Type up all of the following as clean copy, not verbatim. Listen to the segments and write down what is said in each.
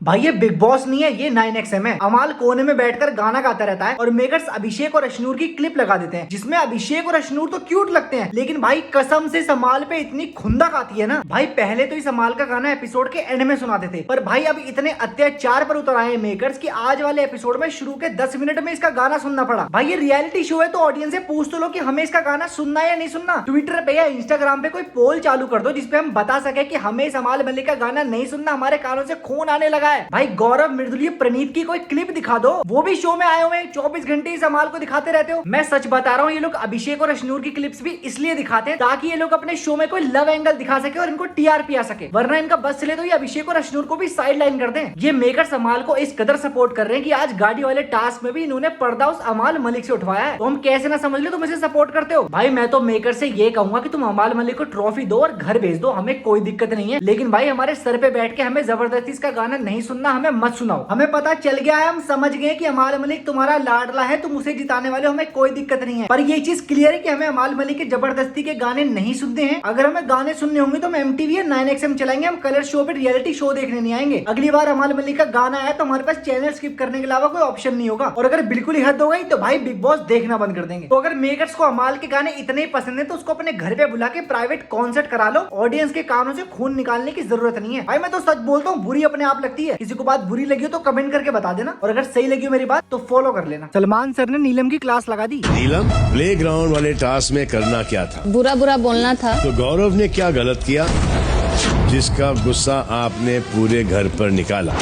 भाई ये big boss नहीं है, ये 9XM है। अमाल कोने में बैठकर गाना गाता रहता है और मेकर्स अभिषेक और अशनूर की क्लिप लगा देते हैं, जिसमें अभिषेक और अशनूर तो क्यूट लगते हैं, लेकिन भाई कसम से समाल पे इतनी खुंदक आती है ना। भाई पहले तो इस समाल का गाना एपिसोड के एंड में सुनाते थे, पर भाई अब इतने अत्याचार पर उतर आए मेकर्स की आज वाले एपिसोड में शुरू के 10 मिनट में इसका गाना सुनना पड़ा। भाई ये रियलिटी शो है तो ऑडियंस से पूछ तो लो कि हमें इसका गाना सुनना है या नहीं सुनना। ट्विटर पे या इंस्टाग्राम पे कोई पोल चालू कर दो जिसपे हम बता सके कि हमें समाल मलिक का गाना नहीं सुनना, हमारे कानों से खून आने लगा है। भाई गौरव मृदुली प्रणीत की कोई क्लिप दिखा दो, वो भी शो में आए हुए 24 घंटे इस समाल को दिखाते रहते हो। मैं सच बता रहा हूँ, ये लोग अभिषेक और अशनूर की क्लिप्स भी इसलिए दिखाते हैं ताकि ये लोग अपने शो में कोई लव एंगल दिखा सके और इनको टीआरपी आ सके, वरना इनका बस चले तो ये अभिषेक और अशनूर को भी साइड लाइन कर दें। ये मेकर समाल को इस कदर सपोर्ट कर रहे हैं कि आज गाड़ी वाले टास्क में भी इन्होंने पर्दा उस अमाल मलिक से उठवाया है। तो हम कैसे ना समझ लो तुम इसे सपोर्ट करते हो। भाई मैं तो मेकर से ये कहूंगा कि तुम अमाल मलिक को ट्रॉफी दो और घर भेज दो, हमें कोई दिक्कत नहीं है, लेकिन भाई हमारे सर पे बैठ के हमें जबरदस्ती इसका गाना नहीं सुनना, हमें मत सुनाओ। हमें पता चल गया है, हम समझ गए कि अमाल मलिक तुम्हारा लाडला है, तुम उसे जिताने वाले हो, हमें कोई दिक्कत नहीं है, पर ये चीज क्लियर है कि हमें अमाल मलिक के जबरदस्ती के गाने नहीं सुनते हैं। अगर हमें गाने सुनने होंगे तो हम MTV या 9XM चलाएंगे, हम कलर शो पे रियलिटी शो देखने नहीं आएंगे। अगली बार अमाल मलिक का गाना आया तो हमारे पास चैनल स्किप करने के अलावा कोई ऑप्शन नहीं होगा, और अगर बिल्कुल ही हद हो गई तो भाई बिग बॉस देखना बंद कर देंगे। तो अगर मेकर्स को अमाल के गाने इतने ही पसंद है तो उसको अपने घर पे बुला के प्राइवेट कॉन्सर्ट करा लो, ऑडियंस के कानों से खून निकालने की जरूरत नहीं है। भाई मैं तो सच बोलता हूँ, बुरी अपने आप लगती है। किसी को बात बुरी लगी हो तो कमेंट करके बता देना, और अगर सही लगी हो मेरी बात तो फॉलो कर लेना। सलमान सर ने नीलम की क्लास लगा दी। नीलम, प्लेग्राउंड वाले टास्क में करना क्या था? बुरा बुरा बोलना था। तो गौरव ने क्या गलत किया जिसका गुस्सा आपने पूरे घर पर निकाला?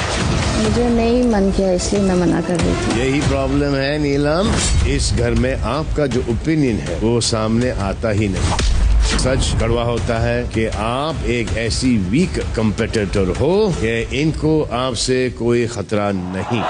मुझे नहीं मन किया इसलिए मैं मना कर रही थी। यही प्रॉब्लम है नीलम, इस घर में आपका जो ओपिनियन है वो सामने आता ही नहीं। सच कड़वा होता है कि आप एक ऐसी वीक कंपेटिटर हो कि इनको आपसे कोई खतरा नहीं।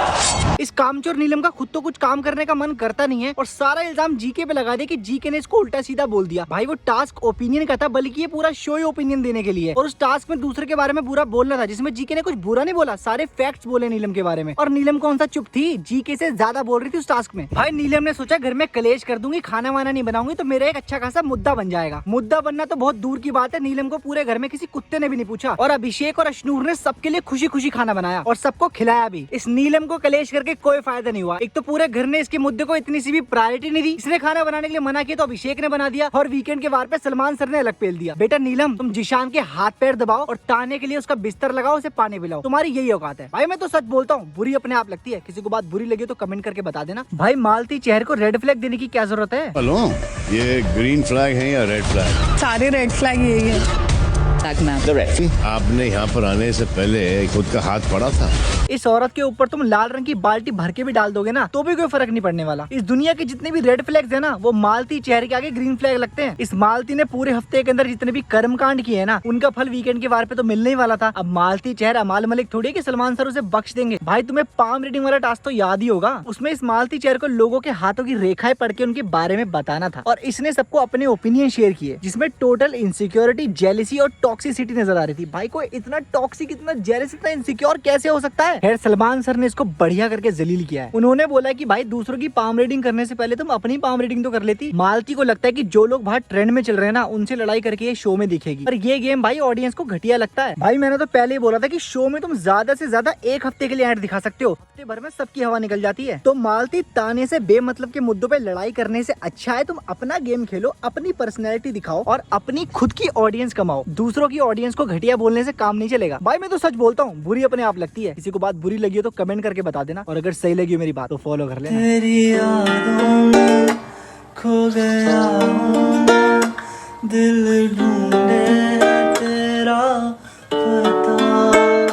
इस कामचोर नीलम का खुद तो कुछ काम करने का मन करता नहीं है और सारा इल्जाम जीके पे लगा दे कि जीके ने इसको उल्टा सीधा बोल दिया। भाई वो टास्क ओपिनियन का था, बल्कि ये पूरा शो ही ओपिनियन देने के लिए, और उस टास्क में दूसरे के बारे में बुरा बोलना था, जिसमें जीके ने कुछ बुरा नहीं बोला, सारे फैक्ट्स बोले नीलम के बारे में, और नीलम कौन सा चुप थी, जीके से ज्यादा बोल रही थी उस टास्क में। भाई नीलम ने सोचा घर में कलेश कर दूंगी, खाना वाना नहीं बनाऊंगी तो मेरा एक अच्छा खासा मुद्दा बन जाएगा। मुद्दा बनना तो बहुत दूर की बात है, नीलम को पूरे घर में किसी कुत्ते ने भी नहीं पूछा, और अभिषेक और अशनूर ने सबके लिए खुशी खुशी खाना बनाया और सबको खिलाया भी। इस नीलम को कलेश करके कोई फायदा नहीं हुआ। एक तो पूरे घर ने इसके मुद्दे को इतनी सी भी प्रायोरिटी नहीं दी, इसने खाना बनाने के लिए मना किया तो अभिषेक ने बना दिया, और वीकेंड के वार पे सलमान सर ने अलग पेल दिया। बेटा नीलम, तुम जिशान के हाथ पैर दबाओ और ताने के लिए उसका बिस्तर लगाओ, उसे पानी पिलाओ, तुम्हारी यही औकात है। भाई मैं तो सच बोलता हूँ, बुरी अपने आप लगती है। किसी को बात बुरी लगी तो कमेंट करके बता देना। भाई मालती चेहरे को रेड फ्लैग देने की क्या जरूरत है? हेलो, ये ग्रीन फ्लैग है या रेड फ्लैग? सारे रेड फ्लैग यही है। आपने यहाँ पर आने से पहले खुद का हाथ पड़ा था? इस औरत के ऊपर तुम लाल रंग की बाल्टी भर के भी डाल दोगे ना तो भी कोई फर्क नहीं पड़ने वाला। इस दुनिया के जितने भी रेड फ्लैग्स है ना, वो मालती चेहरे के आगे ग्रीन फ्लैग लगते हैं। इस मालती ने पूरे हफ्ते के अंदर जितने भी कर्म कांड किए हैं ना, उनका फल वीकेंड के वार पे तो मिलने ही वाला था। अब मालती चेहरा अमाल मलिक थोड़ी कि सलमान सर उसे बख्श देंगे। भाई तुम्हें पाम रीडिंग वाला टास्क तो याद ही होगा, उसमें इस मालती चेहरे को लोगों के हाथों की रेखाएं पढ़ के उनके बारे में बताना था, और इसने सबको अपने ओपिनियन शेयर किए, जिसमें टोटल इनसिक्योरिटी, जेलिसी और टॉक्सिसिटी नजर आ रही थी। भाई कोई इतना टॉक्सिक, इतना जेलस, इतना इनसिक्योर कैसे हो सकता है? खैर सलमान सर ने इसको बढ़िया करके जलील किया है। उन्होंने बोला कि भाई दूसरों की पाम रीडिंग करने से पहले तुम अपनी पाम रीडिंग तो कर लेती। मालती को लगता है कि जो लोग बाहर ट्रेंड में चल रहे हैं ना, उनसे लड़ाई करके ये शो में दिखेगी, पर ये गेम भाई ऑडियंस को घटिया लगता है। भाई मैंने तो पहले ही बोला था कि शो में तुम ज्यादा से ज्यादा एक हफ्ते के लिए ऐड दिखा सकते हो, हफ्ते भर में सबकी हवा निकल जाती है। तो मालती ताने से बेमतलब के मुद्दों पे लड़ाई करने से अच्छा है तुम अपना गेम खेलो, अपनी पर्सनैलिटी दिखाओ और अपनी खुद की ऑडियंस कमाओ। दूसरों की ऑडियंस को घटिया बोलने से काम नहीं चलेगा। भाई मैं तो सच बोलता हूँ, बुरी अपने आप लगती है। किसी को बात बुरी लगी हो तो कमेंट करके बता देना, और अगर सही लगी हो मेरी बात तो फॉलो कर लेना। तेरी यादों में खो गया हूँ, दिल ढूंढ